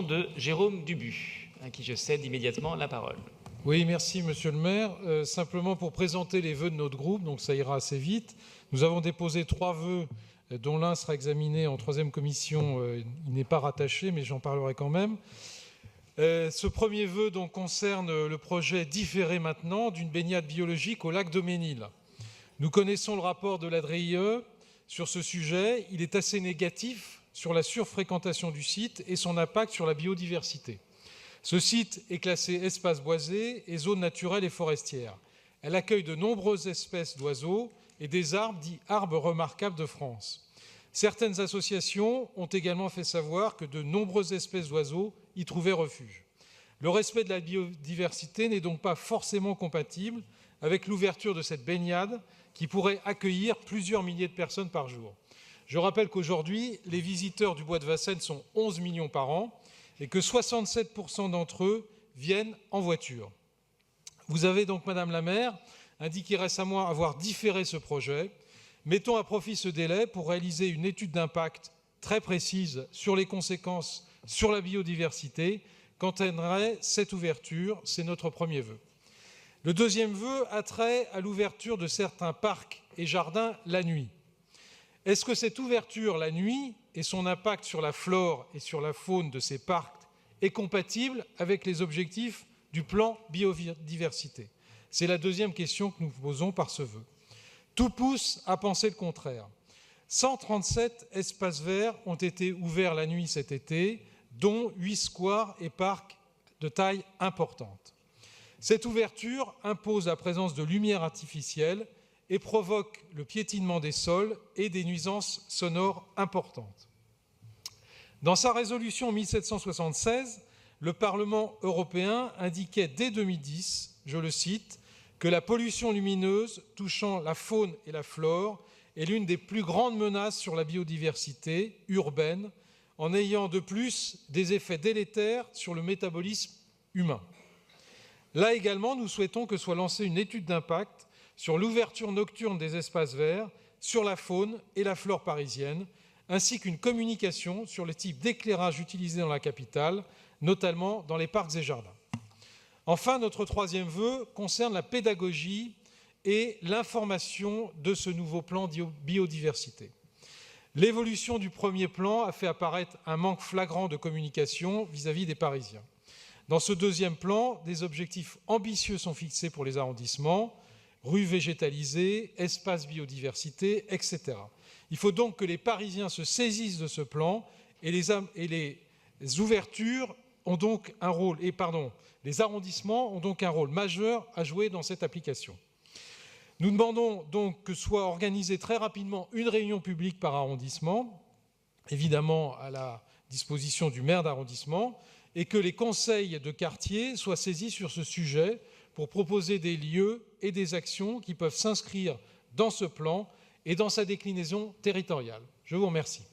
de Jérôme Dubu, à qui je cède immédiatement la parole. Oui, merci Monsieur le maire. Simplement pour présenter les vœux de notre groupe, donc ça ira assez vite. Nous avons déposé 3 vœux, dont l'un sera examiné en 3e commission. Il n'est pas rattaché, mais j'en parlerai quand même. Ce premier vœu donc, concerne le projet différé maintenant d'une baignade biologique au lac de Ménil. Nous connaissons le rapport de l'ADRIE sur ce sujet. Il est assez négatif sur la surfréquentation du site et son impact sur la biodiversité. Ce site est classé espace boisé et zone naturelle et forestière. Elle accueille de nombreuses espèces d'oiseaux et des arbres dits arbres remarquables de France. Certaines associations ont également fait savoir que de nombreuses espèces d'oiseaux y trouvaient refuge. Le respect de la biodiversité n'est donc pas forcément compatible avec l'ouverture de cette baignade qui pourrait accueillir plusieurs milliers de personnes par jour. Je rappelle qu'aujourd'hui, les visiteurs du bois de Vincennes sont 11 millions par an et que 67% d'entre eux viennent en voiture. Vous avez donc, Madame la maire, indiqué récemment avoir différé ce projet. Mettons à profit ce délai pour réaliser une étude d'impact très précise sur les conséquences sur la biodiversité qu'entraînerait cette ouverture. C'est notre premier vœu. Le deuxième vœu a trait à l'ouverture de certains parcs et jardins la nuit. Est-ce que cette ouverture la nuit et son impact sur la flore et sur la faune de ces parcs est compatible avec les objectifs du plan biodiversité? C'est la deuxième question que nous posons par ce vœu. Tout pousse à penser le contraire. 137 espaces verts ont été ouverts la nuit cet été, dont 8 squares et parcs de taille importante. Cette ouverture impose la présence de lumière artificielle et provoque le piétinement des sols et des nuisances sonores importantes. Dans sa résolution 1776, le Parlement européen indiquait dès 2010, je le cite, que la pollution lumineuse touchant la faune et la flore est l'une des plus grandes menaces sur la biodiversité urbaine, en ayant de plus des effets délétères sur le métabolisme humain. Là également, nous souhaitons que soit lancée une étude d'impact sur l'ouverture nocturne des espaces verts, sur la faune et la flore parisienne, ainsi qu'une communication sur le type d'éclairage utilisé dans la capitale, notamment dans les parcs et jardins. Enfin, notre troisième vœu concerne la pédagogie et l'information de ce nouveau plan biodiversité. L'évolution du premier plan a fait apparaître un manque flagrant de communication vis-à-vis des Parisiens. Dans ce deuxième plan, des objectifs ambitieux sont fixés pour les arrondissements, rues végétalisées, espaces biodiversité, etc. Il faut donc que les Parisiens se saisissent de ce plan et les ouvertures ont donc un rôle, les arrondissements ont donc un rôle majeur à jouer dans cette application. Nous demandons donc que soit organisée très rapidement une réunion publique par arrondissement, évidemment à la disposition du maire d'arrondissement, et que les conseils de quartier soient saisis sur ce sujet pour proposer des lieux et des actions qui peuvent s'inscrire dans ce plan et dans sa déclinaison territoriale. Je vous remercie.